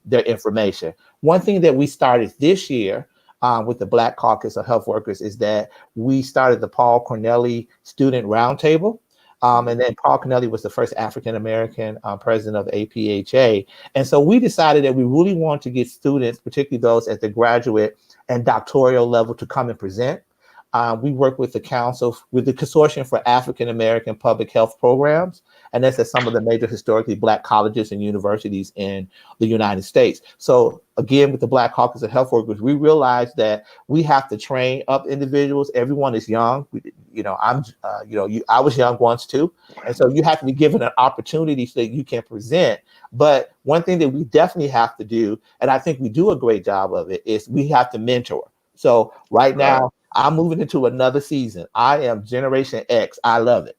their information. One thing that we started this year with the Black Caucus of Health Workers is that we started the Paul Corneli Student Roundtable. And then Paul Corneli was the first African-American president of APHA. And so we decided that we really want to get students, particularly those at the graduate and doctoral level, to come and present. We work with the Consortium for African-American Public Health Programs, and that's at some of the major historically Black colleges and universities in the United States. So again, with the Black Caucus of Health Workers, we realized that we have to train up individuals. Everyone is young. I was young once too. And so you have to be given an opportunity so that you can present. But one thing that we definitely have to do, and I think we do a great job of it, is we have to mentor. So right now, I'm moving into another season. I am Generation X. I love it.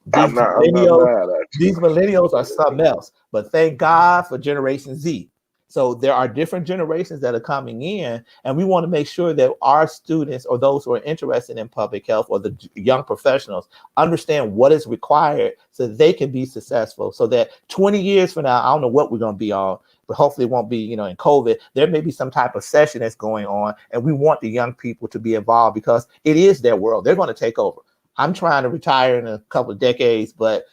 These millennials are something else, but thank God for Generation Z. So there are different generations that are coming in, and we want to make sure that our students or those who are interested in public health or the young professionals understand what is required so that they can be successful, so that 20 years from now, I don't know what we're going to be on, but hopefully it won't be, in COVID, there may be some type of session that's going on, and we want the young people to be involved because it is their world. They're going to take over. I'm trying to retire in a couple of decades, but,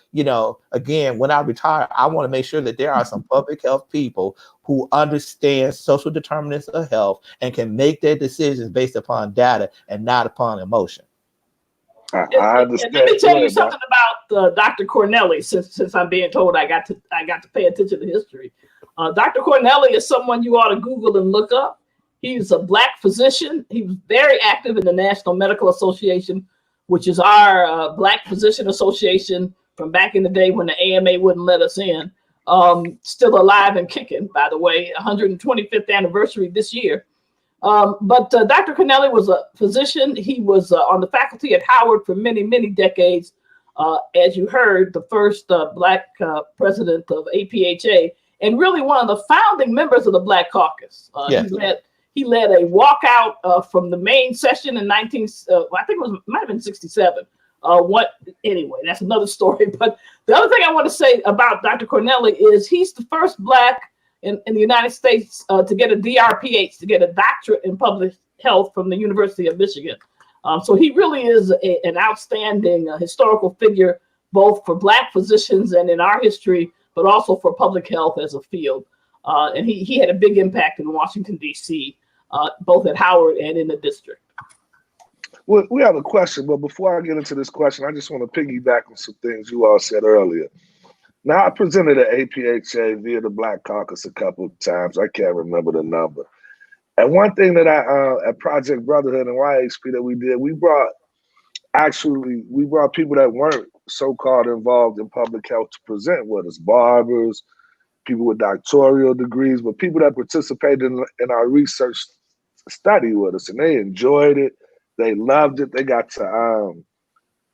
again, when I retire, I want to make sure that there are some public health people who understand social determinants of health and can make their decisions based upon data and not upon emotion. I understand. Let me tell you something about Dr. Corneli, since I'm being told I got to pay attention to history. Dr. Corneli is someone you ought to Google and look up. He's a Black physician. He was very active in the National Medical Association, which is our Black Physician Association from back in the day when the AMA wouldn't let us in. Still alive and kicking, by the way, 125th anniversary this year. But Dr. Corneli was a physician. He was on the faculty at Howard for many, many decades. As you heard, the first Black president of APHA, and really one of the founding members of the Black Caucus. He led a walkout from the main session in I think it might have been 67. Anyway, that's another story. But the other thing I want to say about Dr. Corneli is he's the first Black in the United States to get a DRPH, to get a doctorate in public health from the University of Michigan. So he really is an outstanding historical figure, both for Black physicians and in our history, but also for public health as a field. And he had a big impact in Washington, D.C., both at Howard and in the district. Well, we have a question, but before I get into this question, I just want to piggyback on some things you all said earlier. Now, I presented at APHA via the Black Caucus a couple of times. I can't remember the number. And one thing that I at Project Brotherhood and YHP that we did, we brought people that weren't so-called involved in public health to present with us, barbers, people with doctoral degrees, but people that participated in our research study with us, and they enjoyed it. They loved it. They got to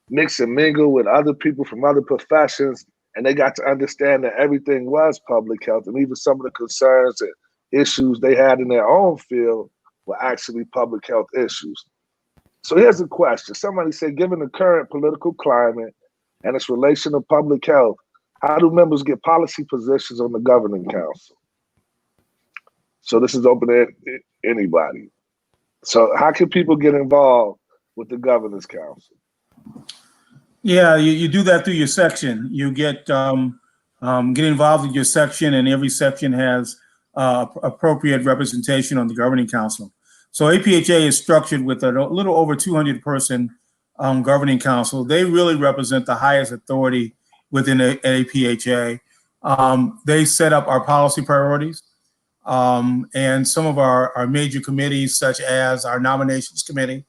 mix and mingle with other people from other professions, and they got to understand that everything was public health, and even some of the concerns and issues they had in their own field were actually public health issues. So here's a question. Somebody said, given the current political climate and its relation to public health, how do members get policy positions on the governing council? So this is open to anybody. So how can people get involved with the governor's council? Yeah, you do that through your section. You get involved in your section, and every section has appropriate representation on the governing council. So APHA is structured with a little over 200 person governing council. They really represent the highest authority within APHA. They set up our policy priorities, and some of our major committees, such as our nominations committee,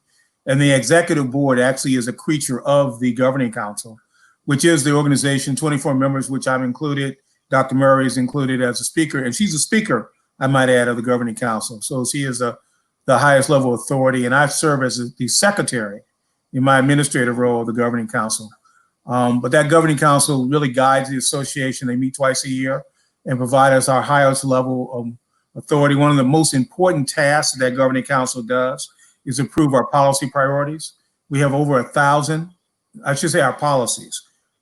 and the executive board actually is a creature of the governing council, which is the organization, 24 members, which I'm included. Dr. Murray is included as a speaker, and she's a speaker, I might add, of the governing council. So she is the highest level authority, and I serve as the secretary in my administrative role of the governing council. But that governing council really guides the association. They meet twice a year and provide us our highest level of authority. One of the most important tasks that governing council does is approve our policy priorities. We have over 1,000, I should say our policies.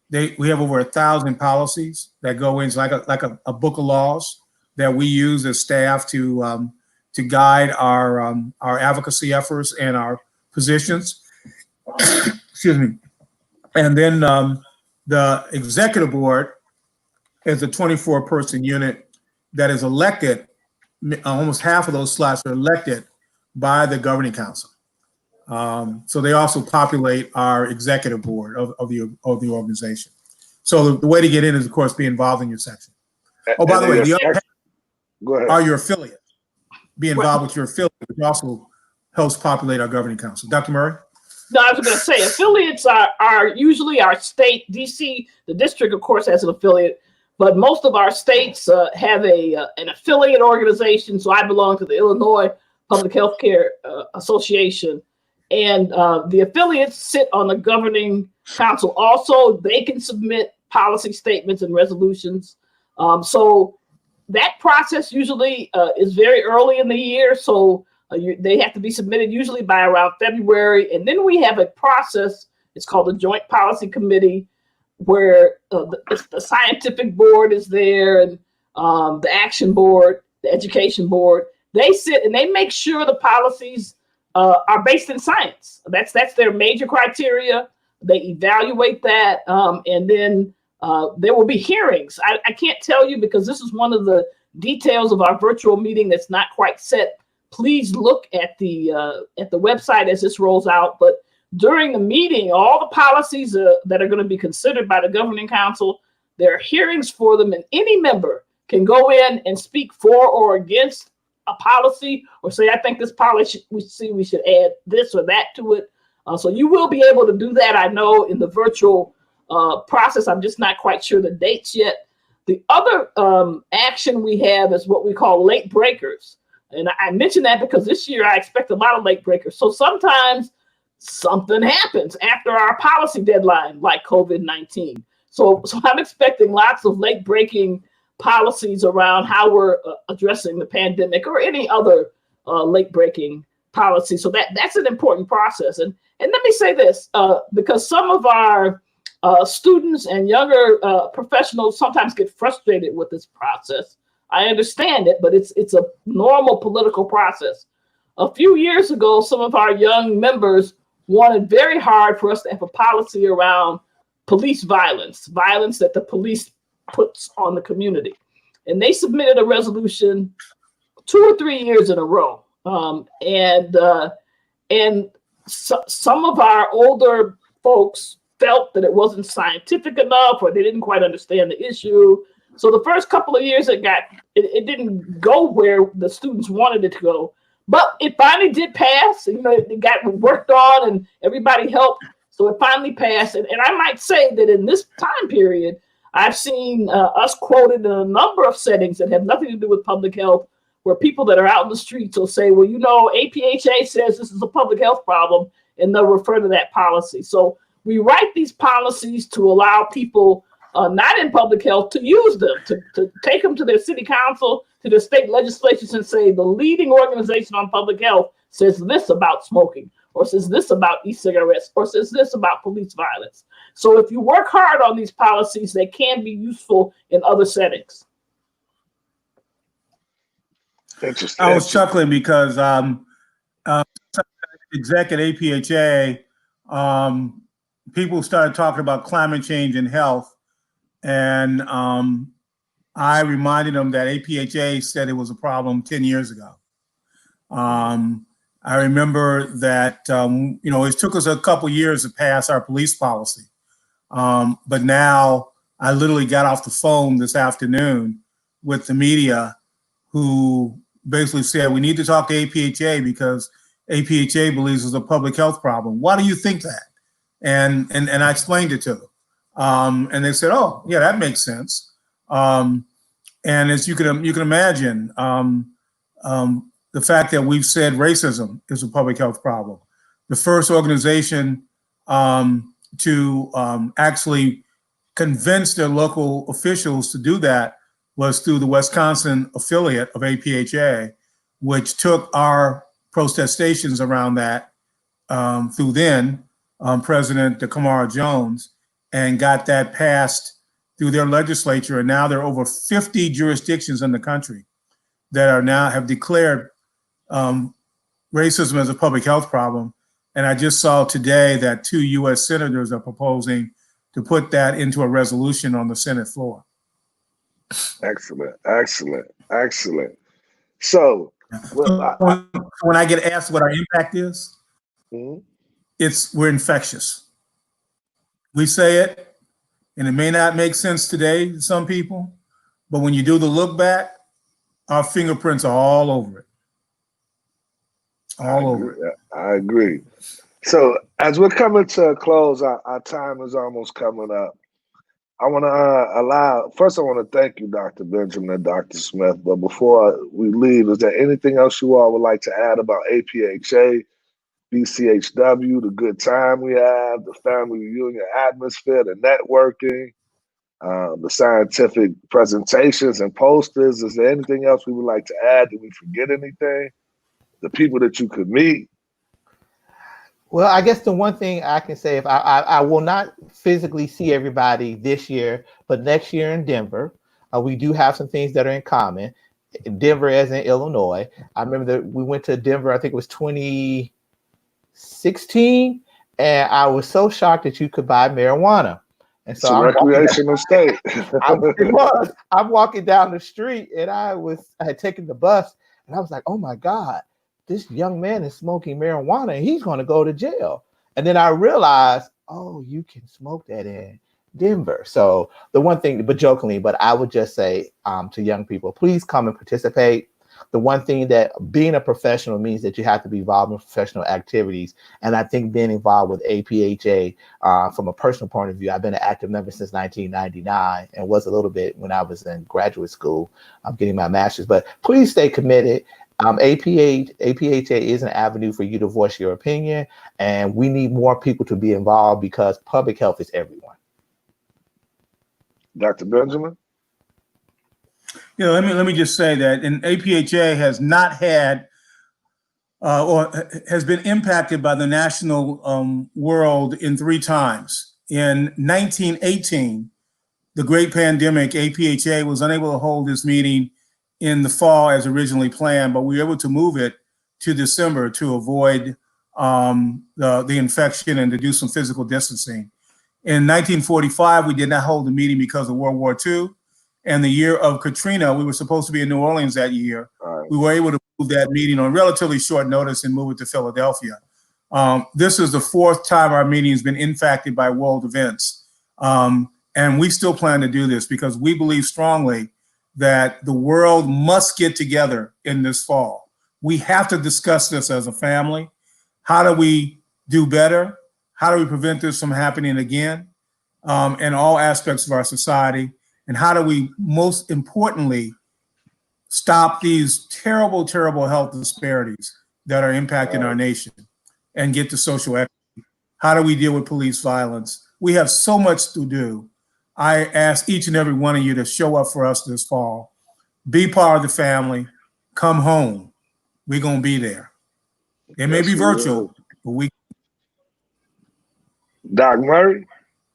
We have over 1,000 policies that go in like a book of laws that we use as staff to guide our advocacy efforts and our positions. Excuse me. And then the executive board is a 24-person unit that is elected. Almost half of those slots are elected by the governing council. So they also populate our executive board of the organization. So the way to get in is, of course, be involved in your section. Oh, by the way, the other Go ahead. are your affiliates. Be involved with your affiliate, which also helps populate our governing council. Dr. Murray? No, I was going to say affiliates are usually our state. DC, the district, of course, has an affiliate, but most of our states have an affiliate organization. So I belong to the Illinois Public Health Care Association, and the affiliates sit on the governing council. Also, they can submit policy statements and resolutions. So that process usually is very early in the year. So they have to be submitted usually by around February. And then we have a process, it's called the Joint Policy Committee, where the scientific board is there, and the action board, the education board. They sit and they make sure the policies are based in science. That's their major criteria. They evaluate that, and then there will be hearings. I can't tell you because this is one of the details of our virtual meeting that's not quite set. Please look at the website as this rolls out. But during the meeting, all the policies that are going to be considered by the governing council, there are hearings for them, and any member can go in and speak for or against a policy, or say, I think this policy, we should add this or that to it. So you will be able to do that, I know, in the virtual process. I'm just not quite sure the dates yet. The other action we have is what we call late breakers. And I mention that because this year I expect a lot of late breakers. So sometimes something happens after our policy deadline, like COVID-19. So I'm expecting lots of late breaking policies around how we're addressing the pandemic or any other late breaking policy. So that's an important process. And let me say this, because some of our students and younger professionals sometimes get frustrated with this process. I understand it, but it's a normal political process. A few years ago, some of our young members wanted very hard for us to have a policy around police violence that the police puts on the community. And they submitted a resolution 2 or 3 years in a row. Some of our older folks felt that it wasn't scientific enough, or they didn't quite understand the issue. So the first couple of years it didn't go where the students wanted it to go. But it finally did pass. You know, it got worked on and everybody helped. So it finally passed. And I might say that in this time period, I've seen us quoted in a number of settings that have nothing to do with public health, where people that are out in the streets will say, well, you know, APHA says this is a public health problem, and they'll refer to that policy. So we write these policies to allow people not in public health to use them, to take them to their city council, to their state legislatures and say the leading organization on public health says this about smoking, or says this about e-cigarettes, or says this about police violence. So if you work hard on these policies, they can be useful in other settings. Interesting. I was chuckling because exec at APHA, people started talking about climate change and health. And I reminded them that APHA said it was a problem 10 years ago. I remember that, you know, it took us a couple years to pass our police policy. But now I literally got off the phone this afternoon with the media who basically said, we need to talk to APHA because APHA believes it's a public health problem. Why do you think that? And I explained it to them. And they said, oh, yeah, that makes sense. And as you can imagine, the fact that we've said racism is a public health problem. The first organization to actually convince their local officials to do that was through the Wisconsin affiliate of APHA, which took our protestations around that through then President Kamara Jones, and got that passed through their legislature. And now there are over 50 jurisdictions in the country that are now have declared racism as a public health problem. And I just saw today that 2 U.S. senators are proposing to put that into a resolution on the Senate floor. Excellent, excellent, excellent. So, when I get asked what our impact is, mm-hmm. we're infectious. We say it, and it may not make sense today to some people, but when you do the look back, our fingerprints are all over it. I agree. So as we're coming to a close, our time is almost coming up. I want to first I want to thank you, Dr. Benjamin and Dr. Smith. But before we leave, is there anything else you all would like to add about APHA, BCHW, the good time we have, the family reunion atmosphere, the networking, the scientific presentations and posters? Is there anything else we would like to add? Did we forget anything? The people that you could meet? Well, I guess the one thing I can say, if I will not physically see everybody this year, but next year in Denver, we do have some things that are in common. Denver as in Illinois. I remember that we went to Denver, I think it was 2016, and I was so shocked that you could buy marijuana. And so it's a recreational state. I'm walking down the street, and I had taken the bus, and I was like, oh my God, this young man is smoking marijuana and he's going to go to jail. And then I realized, oh, you can smoke that in Denver. So the one thing, but jokingly, but I would just say to young people, please come and participate. The one thing that being a professional means that you have to be involved in professional activities. And I think being involved with APHA from a personal point of view, I've been an active member since 1999 and was a little bit when I was in graduate school. I'm getting my master's, but please stay committed. APHA is an avenue for you to voice your opinion, and we need more people to be involved because public health is everyone. Dr. Benjamin? You know, let me just say that APHA has not had or has been impacted by the national world in 3 times. In 1918, the great pandemic, APHA was unable to hold this meeting in the fall as originally planned, but we were able to move it to December to avoid the infection and to do some physical distancing. In 1945, we did not hold the meeting because of World War II. And the year of Katrina, we were supposed to be in New Orleans that year. Right. We were able to move that meeting on relatively short notice and move it to Philadelphia. This is the 4th time our meeting has been impacted by world events. And we still plan to do this because we believe strongly that the world must get together in this fall. We have to discuss this as a family. How do we do better? How do we prevent this from happening again in all aspects of our society? And how do we, most importantly, stop these terrible, terrible health disparities that are impacting our nation and get to social equity? How do we deal with police violence? We have so much to do. I ask each and every one of you to show up for us this fall. Be part of the family. Come home. We're going to be there. It may be virtual, but we. Doc Murray?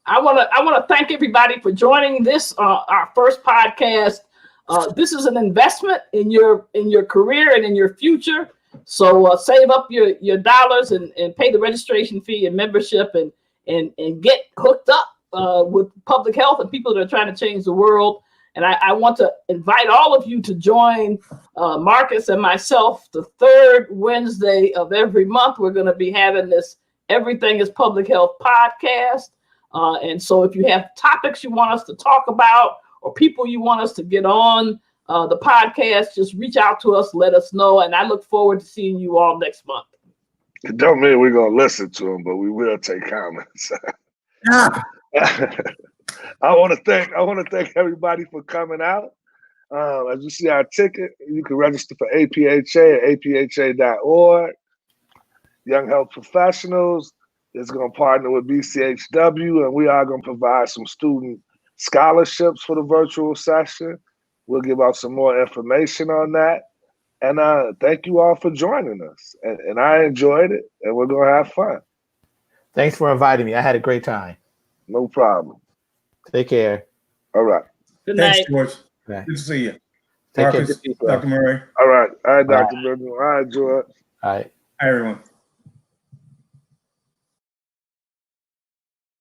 I want to thank everybody for joining this, our first podcast. This is an investment in your career and in your future. So save up your dollars and pay the registration fee and membership and get hooked up with public health and people that are trying to change the world. And I want to invite all of you to join Marcus and myself the third Wednesday of every month. We're going to be having this Everything is Public Health podcast. And so if you have topics you want us to talk about or people you want us to get on the podcast, just reach out to us, let us know. And I look forward to seeing you all next month. It don't mean we're going to listen to them, but we will take comments. I want to thank everybody for coming out. As you see our ticket, you can register for APHA at apha.org. Young Health Professionals is going to partner with BCHW, and we are going to provide some student scholarships for the virtual session. We'll give out some more information on that. And thank you all for joining us. And I enjoyed it, and we're going to have fun. Thanks for inviting me. I had a great time. No problem. Take care. All right. Good night. Thanks, George. Right. Good to see you. Take Marcus, care. Dr. Murray. All right, Dr. Brendan. All right, George. All right. Hi, everyone.